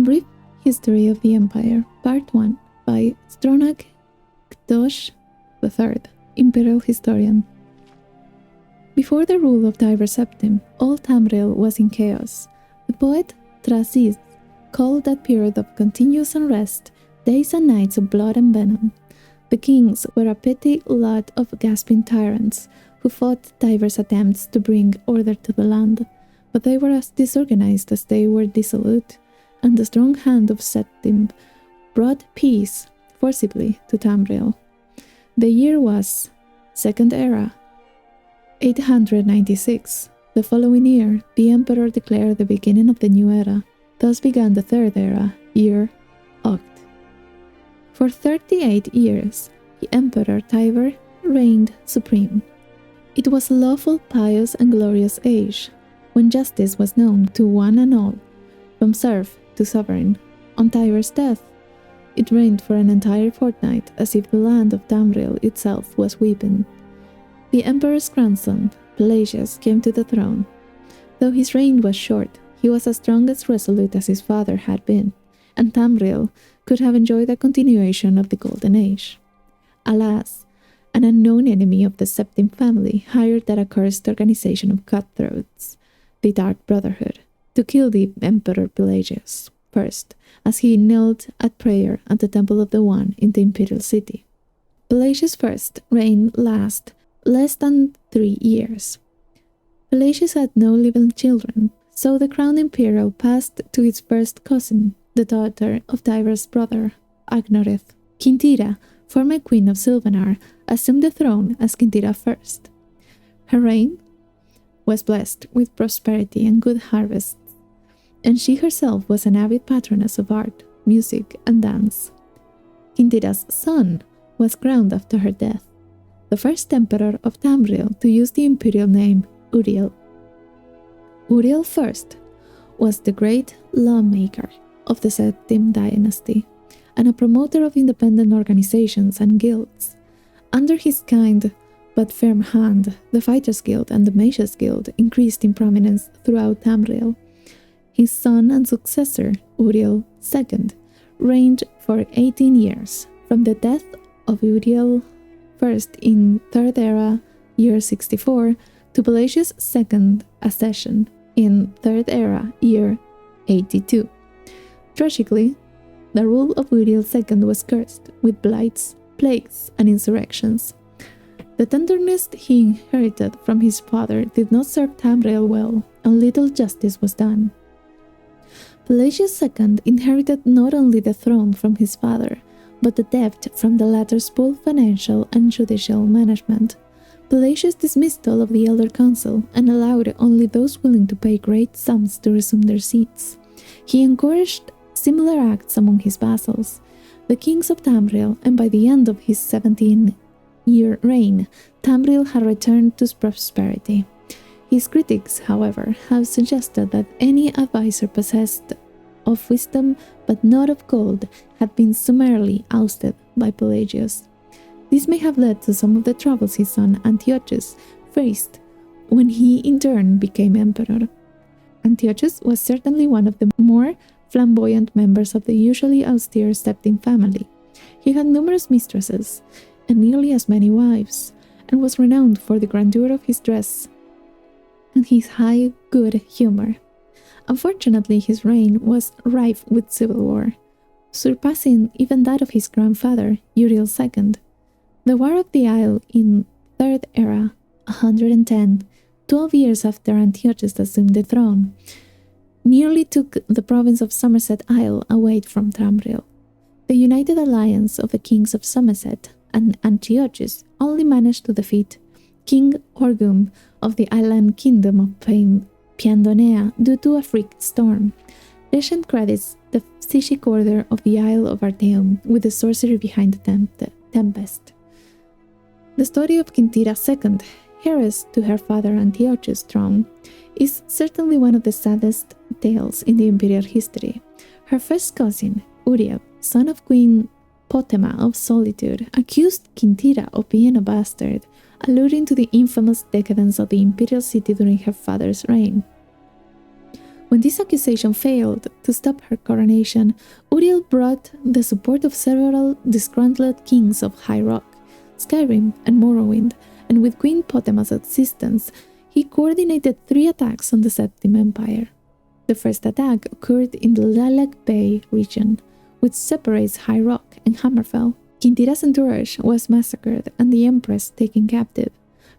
Brief History of the Empire, Part 1, by Stronach Ktosh III, Imperial Historian. Before the rule of Tiber Septim, all Tamriel was in chaos. The poet Trasis called that period of continuous unrest days and nights of blood and venom. The kings were a petty lot of gasping tyrants who fought Tiber's attempts to bring order to the land, but they were as disorganized as they were dissolute, and the strong hand of Septim brought peace forcibly to Tamriel. The year was Second Era, 896. The following year, the emperor declared the beginning of the new era. Thus began the Third Era, year Oct. For 38 years, the Emperor Tiber reigned supreme. It was a lawful, pious, and glorious age, when justice was known to one and all, from serf to sovereign. On Tiber's death, it reigned for an entire fortnight, as if the land of Tamriel itself was weeping. The emperor's grandson, Pelagius, came to the throne. Though his reign was short, he was as strong and resolute as his father had been, and Tamriel could have enjoyed a continuation of the Golden Age. Alas, an unknown enemy of the Septim family hired that accursed organization of cutthroats, the Dark Brotherhood, to kill the Emperor Pelagius first, as he knelt at prayer at the Temple of the One in the Imperial City. Pelagius' first reign lasted less than 3 years. Pelagius had no living children, so the crown imperial passed to its first cousin, the daughter of Tiber's brother, Agnoreth. Quintira, former queen of Silvanar, assumed the throne as Quintira I. Her reign was blessed with prosperity and good harvests, and she herself was an avid patroness of art, music, and dance. Quintira's son was crowned after her death, the first emperor of Tamriel to use the imperial name Uriel. Uriel I was the great lawmaker of the Septim dynasty and a promoter of independent organizations and guilds. Under his kind but firm hand, the Fighters Guild and the Mages Guild increased in prominence throughout Tamriel. His son and successor, Uriel II, reigned for 18 years, from the death of Uriel I in Third Era, year 64, to Pelagius' second accession in Third Era, year 82. Tragically, the rule of Uriel II was cursed with blights, plagues, and insurrections. The tenderness he inherited from his father did not serve Tamriel well, and little justice was done. Pelagius II inherited not only the throne from his father, but the debt from the latter's poor financial and judicial management. Pelagius dismissed all of the elder council and allowed only those willing to pay great sums to resume their seats. He encouraged similar acts among his vassals, the kings of Tamriel, and by the end of his 17-year reign, Tamriel had returned to prosperity. His critics, however, have suggested that any advisor possessed of wisdom but not of gold had been summarily ousted by Pelagius. This may have led to some of the troubles his son Antiochus faced when he in turn became emperor. Antiochus was certainly one of the more flamboyant members of the usually austere Septim family. He had numerous mistresses and nearly as many wives, and was renowned for the grandeur of his dress and his high good humor. Unfortunately, his reign was rife with civil war, surpassing even that of his grandfather, Uriel II. The War of the Isle in Third Era, 110, 12 years after Antiochus assumed the throne, nearly took the province of Somerset Isle away from Tamriel. The united alliance of the kings of Somerset and Antiochus only managed to defeat King Orgum of the island kingdom of Piandonea due to a freak storm. Legend credits the psychic order of the Isle of Arteum with the sorcery behind the tempest. The story of Quintira II, heiress to her father Antiochus' throne, is certainly one of the saddest tales in the imperial history. Her first cousin, Uriel, son of Queen Potema of Solitude, accused Quintira of being a bastard, alluding to the infamous decadence of the imperial city during her father's reign. When this accusation failed to stop her coronation, Uriel brought the support of several disgruntled kings of High Rock, SKYRIM, and Morrowind, and with Queen Potema's assistance, he coordinated 3 attacks on the Septim Empire. The first attack occurred in the Lilac Bay region, which separates High Rock and Hammerfell. Quintira's entourage was massacred and the Empress taken captive.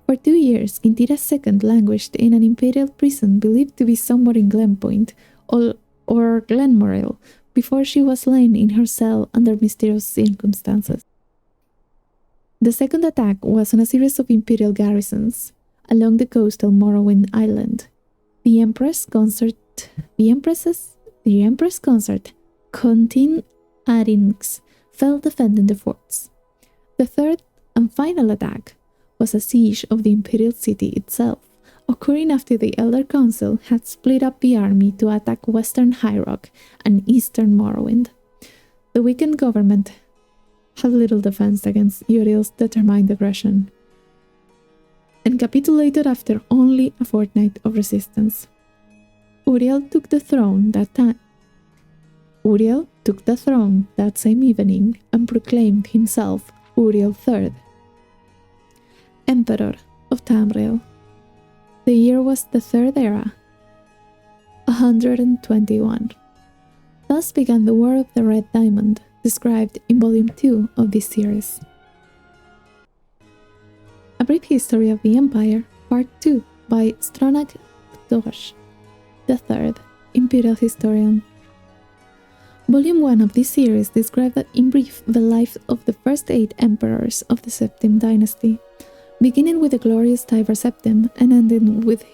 For 2 years, Quintira's second languished in an imperial prison believed to be somewhere in Glenpoint or Glenmoril, before she was slain in her cell under mysterious circumstances. The second attack was on a series of imperial garrisons along the coastal Morrowind Island. The Empress consort, Contin Arinx, fell defending the forts. The third and final attack was a siege of the imperial city itself, occurring after the Elder Council had split up the army to attack western High Rock and eastern Morrowind. The weakened government had little defense against Uriel's determined aggression, and capitulated after only a fortnight of resistance. Uriel took the throne that same evening and proclaimed himself Uriel III, Emperor of Tamriel. The year was the Third Era, 121. Thus began the War of the Red Diamond, described in Volume 2 of this series. A Brief History of the Empire, Part 2, by Stronach Ktosh III, Imperial Historian. Volume 1 of this series described in brief the life of the first 8 emperors of the Septim dynasty, beginning with the glorious Tiber Septim and ending with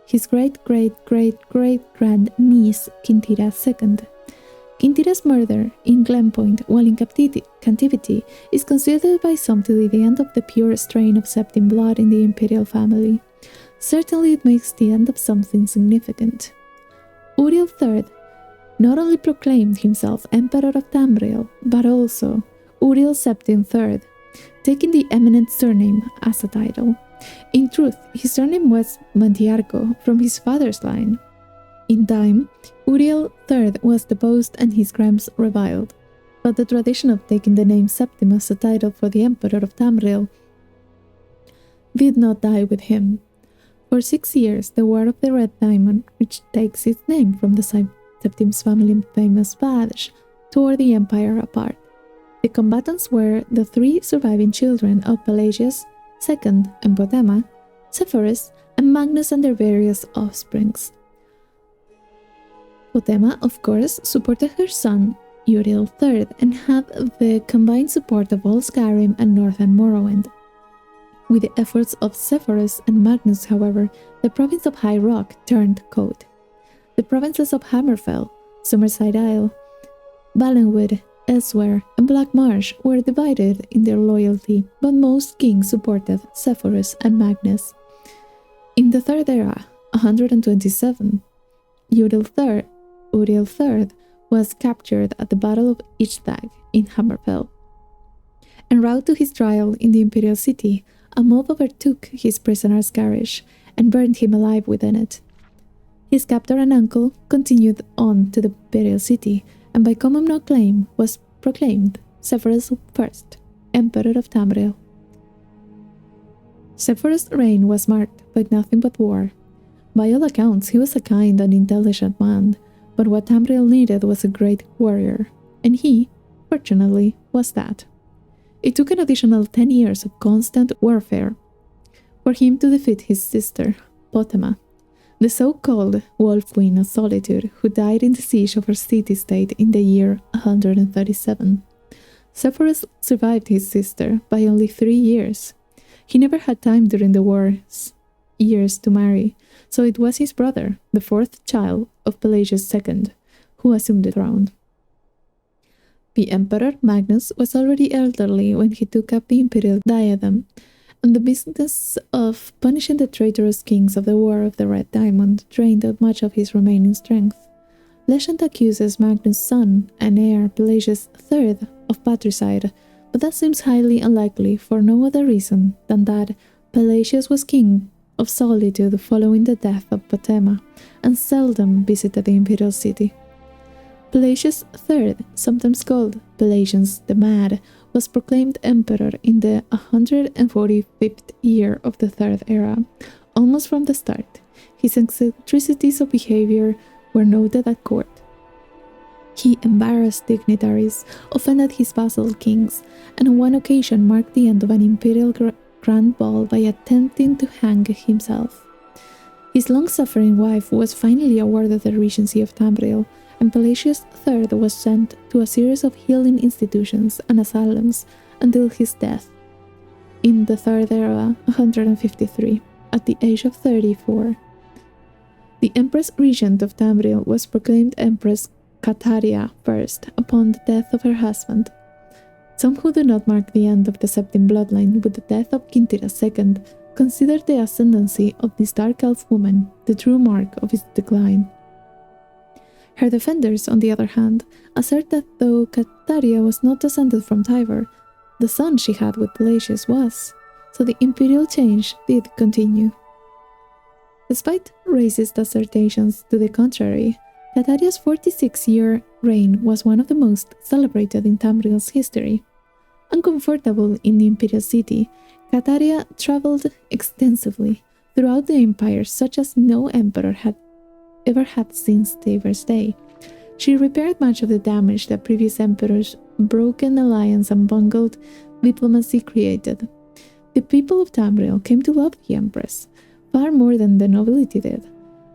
his great-great-great-great-grand-niece Quintira II. Quintira's murder in Glenpoint while in captivity is considered by some to be the end of the pure strain of Septim blood in the imperial family. Certainly it makes the end of something significant. Uriel III not only proclaimed himself Emperor of Tamriel, but also Uriel Septim III, taking the eminent surname as a title. In truth, his surname was Mantiarco from his father's line. In time, Uriel III was deposed and his crimes reviled, but the tradition of taking the name Septim as a title for the Emperor of Tamriel did not die with him. For 6 years, the War of the Red Diamond, which takes its name from the Septim's family's famous badge, tore the empire apart. The combatants were the 3 surviving children of Pelagius II and Potema, Sepphoris, and Magnus and their various offsprings. Potema, of course, supported her son, Uriel III, and had the combined support of all SKYRIM and northern Morrowind. With the efforts of Sepphoris and Magnus, however, the province of High Rock turned cold. The provinces of Hammerfell, Summerside Isle, Valenwood, Elsewhere, and Black Marsh were divided in their loyalty, but most kings supported Sepphoris and Magnus. In the Third Era, 127, Uriel III was captured at the Battle of Ichthag in Hammerfell. En route to his trial in the Imperial City, a mob overtook his prisoner's carriage and burned him alive within it. His captor and uncle continued on to the Imperial City, and by common acclaim was proclaimed Sepphoris I, Emperor of Tamriel. Sepphoris' reign was marked by nothing but war. By all accounts, he was a kind and intelligent man, but what Tamriel needed was a great warrior, and he, fortunately, was that. It took an additional 10 years of constant warfare for him to defeat his sister, Potema, the so-called Wolf Queen of Solitude, who died in the siege of her city-state in the year 137. Sepphoris survived his sister by only 3 years. He never had time during the war's years to marry, so it was his brother, the 4th child of Pelagius II, who assumed the throne. The Emperor Magnus was already elderly when he took up the imperial diadem, and the business of punishing the traitorous kings of the War of the Red Diamond drained out much of his remaining strength. Legend accuses Magnus' son and heir Pelagius III of patricide, but that seems highly unlikely for no other reason than that Pelagius was king of solitude following the death of Potema, and seldom visited the imperial city. Pelagius III, sometimes called Pelagius the Mad, was proclaimed emperor in the 145th year of the Third Era, almost from the start. His eccentricities of behavior were noted at court. He embarrassed dignitaries, offended his vassal kings, and on one occasion marked the end of an imperial grand ball by attempting to hang himself. His long-suffering wife was finally awarded the regency of Tamriel, and Pelagius III was sent to a series of healing institutions and asylums until his death in the Third Era, 153, at the age of 34. The Empress Regent of Tamriel was proclaimed Empress Cataria I upon the death of her husband. Some who do not mark the end of the Septim bloodline with the death of Quintira II consider the ascendancy of this dark elf woman the true mark of its decline. Her defenders, on the other hand, assert that though Cataria was not descended from Tibur, the son she had with Pelagius was, so the imperial change did continue. Despite racist assertions to the contrary, Cataria's 46-year reign was one of the most celebrated in Tamriel's history. Uncomfortable in the imperial city, Cataria traveled extensively throughout the empire, such as no emperor had ever had since Tibur's day. She repaired much of the damage that previous emperors' broken alliance and bungled diplomacy created. The people of Tamriel came to love the empress, far more than the nobility did.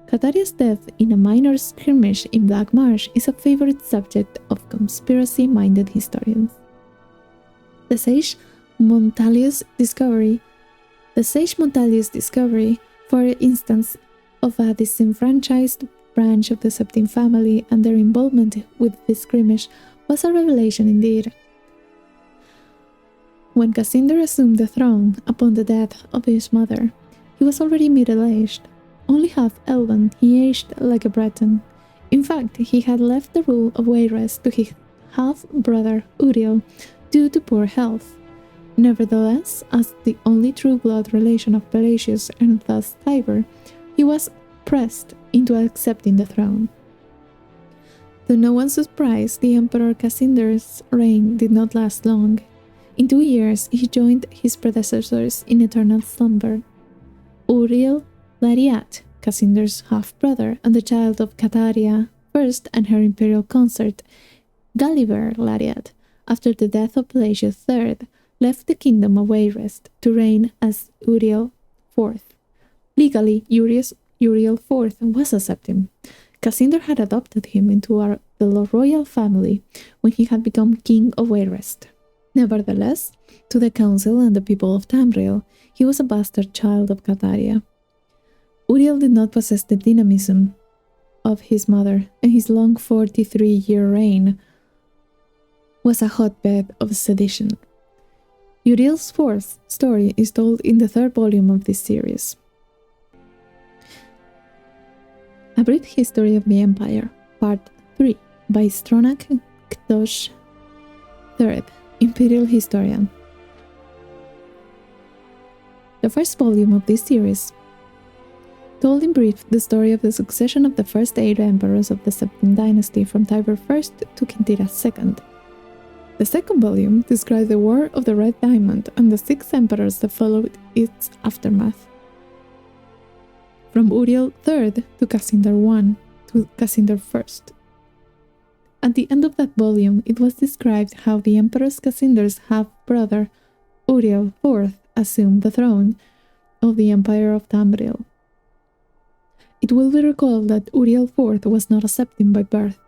Cataria's death in a minor skirmish in Black Marsh is a favorite subject of conspiracy-minded historians. The sage Montalius' discovery, for instance, of a disenfranchised branch of the Septim family and their involvement with this skirmish was a revelation indeed. When Casindar assumed the throne upon the death of his mother, he was already middle-aged. Only half elven, he aged like a Breton. In fact, he had left the rule of Wayrest to his half-brother Uriel due to poor health. Nevertheless, as the only true blood relation of Pelagius and thus Tibur, he was pressed into accepting the throne. To no one's surprise, the Emperor Casindar's reign did not last long. In 2 years, he joined his predecessors in eternal slumber. Uriel Lariat, Casindar's half-brother and the child of Cataria I and her imperial consort, Gulliver Lariat, after the death of Pelagius III, left the kingdom of Wayrest to reign as Uriel IV. Legally, Uriel IV was a Septim. Casindar had adopted him into the royal family when he had become king of Wayrest. Nevertheless, to the council and the people of Tamriel, he was a bastard child of Cataria. Uriel did not possess the dynamism of his mother, and his long 43-year reign was a hotbed of sedition. Uriel's fourth story is told in the third volume of this series. A Brief History of the Empire, Part 3, by Stronach Ktosh III, Imperial Historian. The first volume of this series told in brief the story of the succession of the first 8 emperors of the Septim dynasty from Tibur I to Quintira II. The second volume described the War of the Red Diamond and the 6 emperors that followed its aftermath. From Uriel III to Casindar I to Casindar I. At the end of that volume, it was described how the Empress Casindar's half-brother, Uriel IV, assumed the throne of the Empire of Tamriel. It will be recalled that Uriel IV was not a Septim by birth.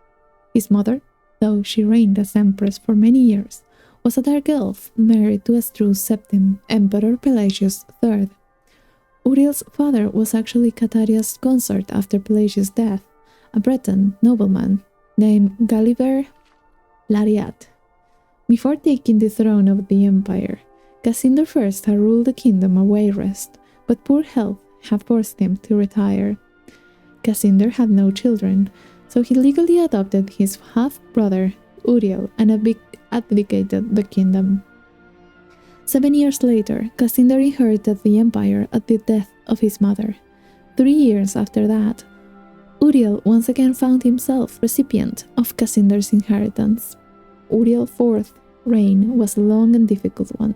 His mother, though she reigned as Empress for many years, was a dark elf married to a true Septim, Emperor Pelagius III. Uriel's father was actually Cataria's consort after Pelagius' death, a Breton nobleman named Gulliver Lariat. Before taking the throne of the empire, Casindar I had ruled the kingdom of Wayrest, but poor health had forced him to retire. Casindar had no children, so he legally adopted his half-brother Uriel and abdicated the kingdom. 7 years later, Casindar inherited the empire at the death of his mother. 3 years after that, Uriel once again found himself recipient of Cassinder's inheritance. Uriel's fourth reign was a long and difficult one.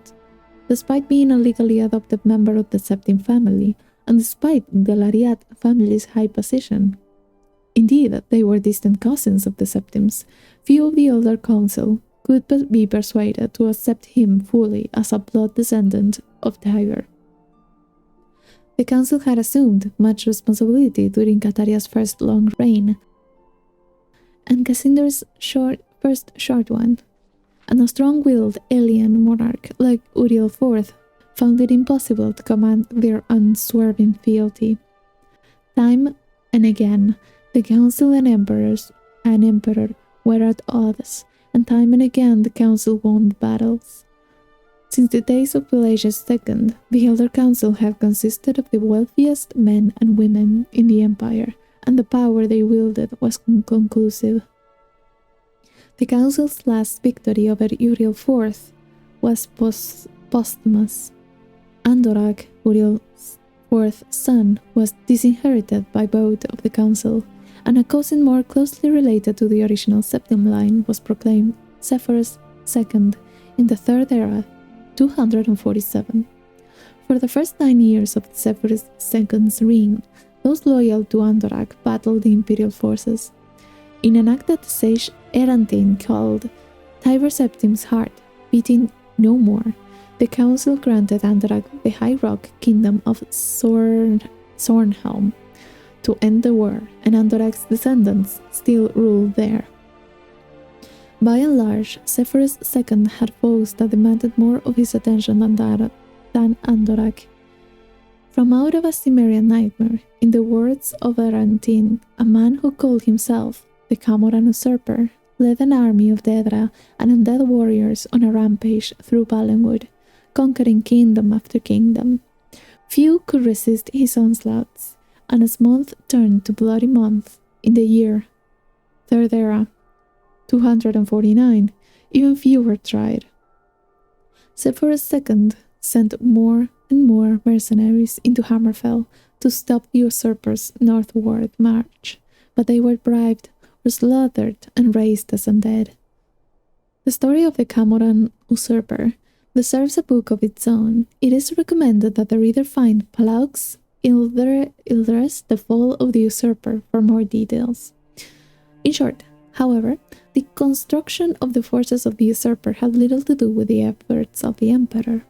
Despite being a legally adopted member of the Septim family, and despite the Lariat family's high position, indeed they were distant cousins of the Septims, few of the older council could be persuaded to accept him fully as a blood descendant of Tiber. The council had assumed much responsibility during Cataria's first long reign, and Cassinder's first short one, and a strong-willed alien monarch like Uriel IV found it impossible to command their unswerving fealty. Time and again, the council and emperor were at odds, and time and again the council won battles. Since the days of Pelagius II, the Elder Council had consisted of the wealthiest men and women in the empire, and the power they wielded was conclusive. The council's last victory over Uriel IV was posthumous. Andorak, Uriel IV's son, was disinherited by both of the council, and a cousin more closely related to the original Septim line was proclaimed Sepphoris II in the Third Era, 247. For the first 9 years of Sepphoris II's reign, those loyal to Andorak battled the imperial forces. In an act that the sage Erantine called Tiber Septim's heart beating no more, the council granted Andorak the High Rock Kingdom of Sornhelm to end the war, and Andorak's descendants still ruled there. By and large, Sepphoris II had foes that demanded more of his attention than Andorak. From out of a Cimmerian nightmare, in the words of Erantine, a man who called himself the Camoran usurper led an army of Dedra and undead warriors on a rampage through Valenwood, conquering kingdom after kingdom. Few could resist his onslaughts, and as month turned to bloody month in the year Third Era, 249, even fewer tried. Sepphoris II sent more and more mercenaries into Hammerfell to stop the usurper's northward march, but they were bribed or slaughtered and raised as undead. The story of the Camoran usurper deserves a book of its own. It is recommended that the reader find Palau's Ildres, The Fall of the Usurper, for more details. In short, however, the construction of the forces of the usurper had little to do with the efforts of the emperor.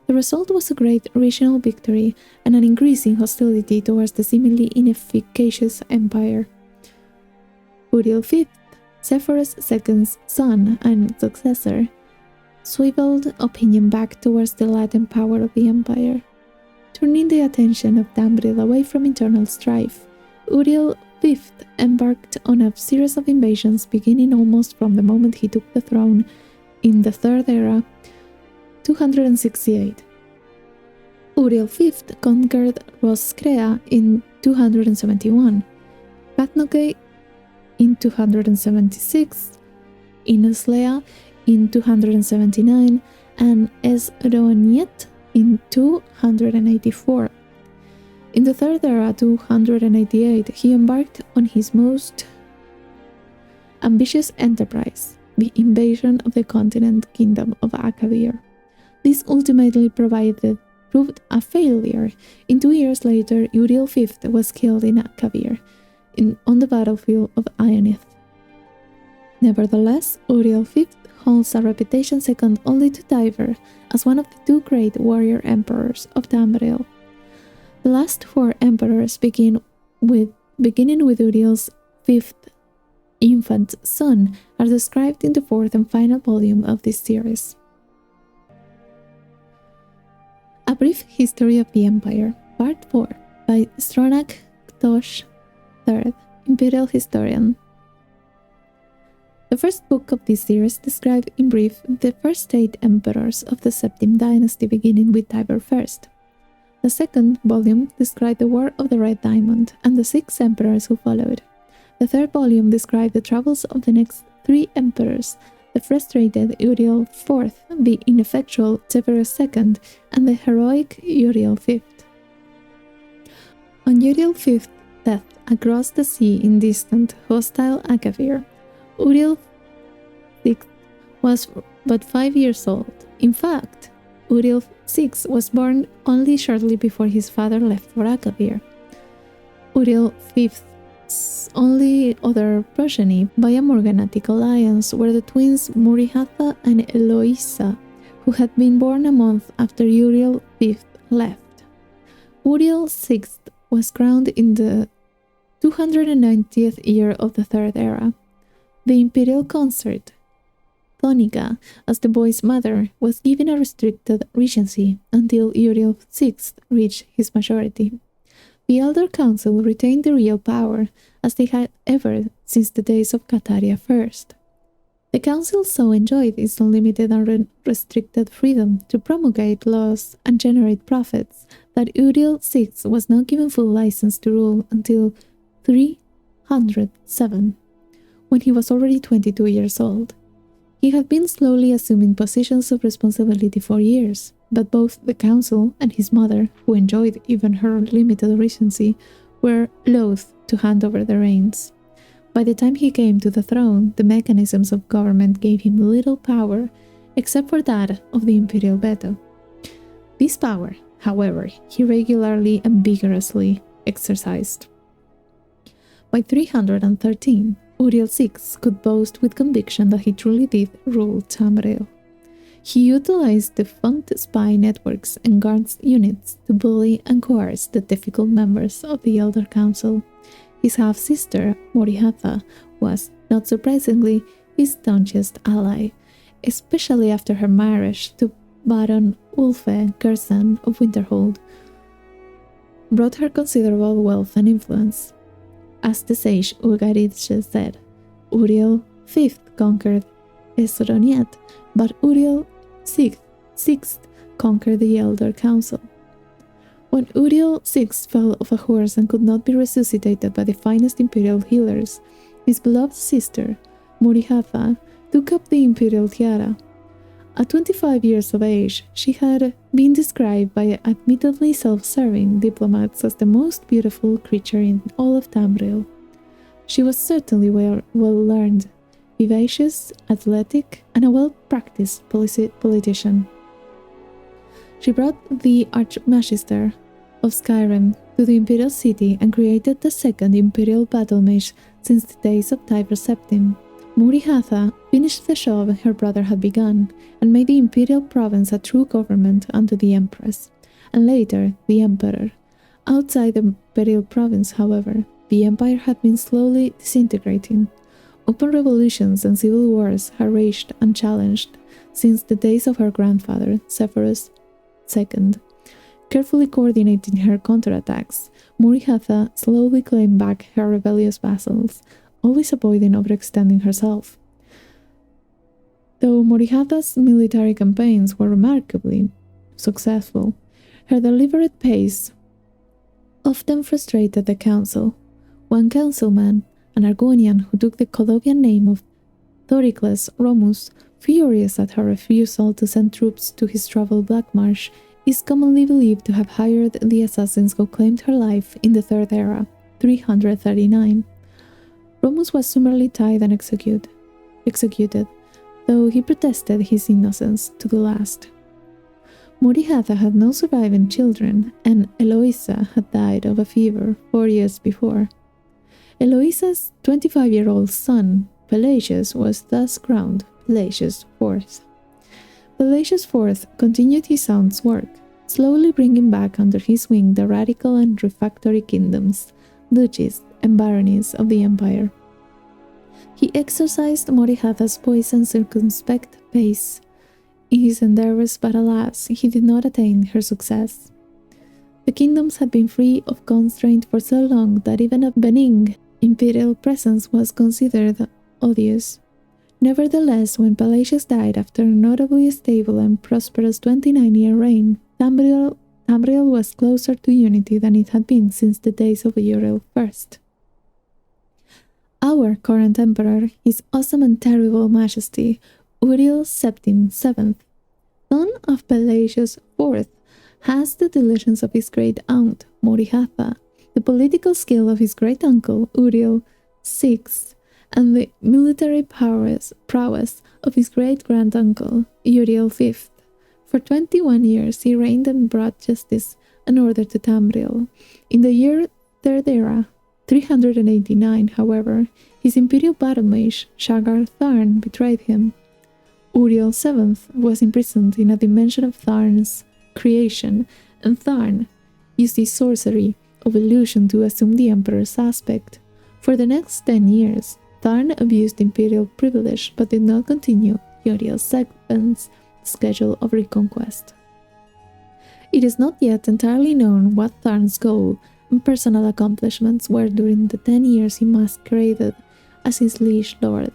The result was a great regional victory and an increasing hostility towards the seemingly inefficacious empire. Uriel V, Sepphoris II's son and successor, swiveled opinion back towards the latent power of the empire. Turning the attention of Tambril away from internal strife, Uriel V embarked on a series of invasions beginning almost from the moment he took the throne in the Third Era, 268. Uriel V conquered Roskrea in 271, Kathnoke in 276, Ineslea in 279, and Esroniet in 284. In the Third Era, 288, he embarked on his most ambitious enterprise, the invasion of the continent kingdom of Akavir. This ultimately proved a failure. 2 years later, Uriel V was killed in Akavir, on the battlefield of Ionith. Nevertheless, Uriel V holds a reputation second only to Tiber as one of the 2 great warrior emperors of Tamriel. The last 4 emperors, beginning with Uriel's 5th infant son, are described in the 4th and final volume of this series. A Brief History of the Empire, Part 4, by Stronach Ktosh III, Imperial Historian. The first book of this series described in brief the first 8 emperors of the Septim dynasty, beginning with Tiber I. The second volume described the War of the Red Diamond and the 6 emperors who followed. The third volume described the travels of the next 3 emperors, the frustrated Uriel IV, the ineffectual Sepphoris II, and the heroic Uriel V. On Uriel V's death across the sea in distant, hostile Akavir, Uriel VI was but 5 years old. In fact, Uriel VI was born only shortly before his father left for Akavir. Uriel V's only other progeny by a morganatic alliance were the twins Murihatha and Eloisa, who had been born a month after Uriel V left. Uriel VI was crowned in the 290th year of the Third Era. The imperial consort, Thonica, as the boy's mother, was given a restricted regency until Uriel VI reached his majority. The Elder Council retained the real power, as they had ever since the days of Kataria I. The Council so enjoyed its unlimited and unrestricted freedom to promulgate laws and generate profits that Uriel VI was not given full license to rule until 307, when he was already 22 years old. He had been slowly assuming positions of responsibility for years, but both the council and his mother, who enjoyed even her limited regency, were loath to hand over the reins. By the time he came to the throne, the mechanisms of government gave him little power, except for that of the imperial veto. This power, however, he regularly and vigorously exercised. By 313, Uriel VI could boast with conviction that he truly did rule Tamriel. He utilized defunct spy networks and guards units to bully and coerce the difficult members of the Elder Council. His half-sister, Morihatha, was, not surprisingly, his staunchest ally, especially after her marriage to Baron Ulfe Gersan of Winterhold, brought her considerable wealth and influence. As the sage Ugaritche said, Uriel V conquered Esroniet, but Uriel VI conquered the Elder Council. When Uriel VI fell off a horse and could not be resuscitated by the finest imperial healers, his beloved sister, Murihatha, took up the imperial tiara. At 25 years of age, she had been described by admittedly self-serving diplomats as the most beautiful creature in all of Tamriel. She was certainly well-learned, vivacious, athletic, and a well-practiced politician. She brought the Archmagister of SKYRIM to the imperial city and created the second imperial battle mage since the days of Tiber Septim. Murihatha finished the job her brother had begun and made the imperial province a true government under the empress, and later the emperor. Outside the imperial province, however, the empire had been slowly disintegrating. Open revolutions and civil wars had raged unchallenged since the days of her grandfather, Severus II. Carefully coordinating her counterattacks, Murihatha slowly claimed back her rebellious vassals, always avoiding overextending herself. Though Murihatha's military campaigns were remarkably successful, her deliberate pace often frustrated the council. One councilman, an Argonian who took the Colovian name of Thoricles Romus, furious at her refusal to send troops to his troubled Black Marsh, is commonly believed to have hired the assassins who claimed her life in the Third Era, 339. Romus was summarily tried and executed, though he protested his innocence to the last. Murihatha had no surviving children, and Eloisa had died of a fever 4 years before. Eloisa's 25-year-old son, Pelagius, was thus crowned Pelagius IV. Pelagius IV continued his son's work, slowly bringing back under his wing the radical and refractory kingdoms, duchies, and baronies of the empire. He exercised Murihatha's poise and circumspect pace in his endeavors, but alas, he did not attain her success. The kingdoms had been free of constraint for so long that even a benign imperial presence was considered odious. Nevertheless, when Pelagius died after a notably stable and prosperous 29-year reign, Tamriel was closer to unity than it had been since the days of Uriel I. Our current emperor, His Awesome and Terrible Majesty, Uriel Septim VII, son of Pelagius IV, has the delusions of his great aunt, Murihatha, the political skill of his great-uncle Uriel VI, and the military prowess of his great-granduncle Uriel V. For 21 years he reigned and brought justice and order to Tamriel. In the year Third Era, 389, however, his imperial battle mage Shagar Tharn betrayed him. Uriel VII was imprisoned in a dimension of Tharn's creation, and Tharn used his sorcery of illusion to assume the emperor's aspect. For the next 10 years, Tharn abused imperial privilege but did not continue Uriel VII's schedule of reconquest. It is not yet entirely known what Tharn's goal and personal accomplishments were during the 10 years he masqueraded as his liege lord.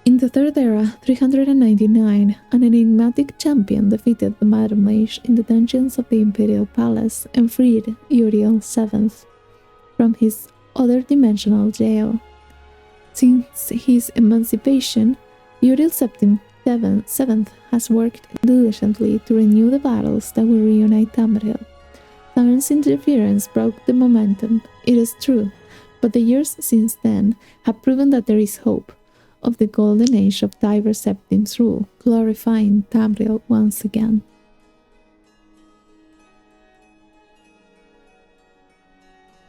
In the Third Era, 399, an enigmatic champion defeated the Madam Mage in the dungeons of the Imperial Palace and freed Uriel VII from his other dimensional jail. Since his emancipation, Uriel VII has worked diligently to renew the battles that will reunite Tamriel. Tharn's interference broke the momentum, it is true, but the years since then have proven that there is hope of the golden age of Tiber Septim's rule, glorifying Tamriel once again.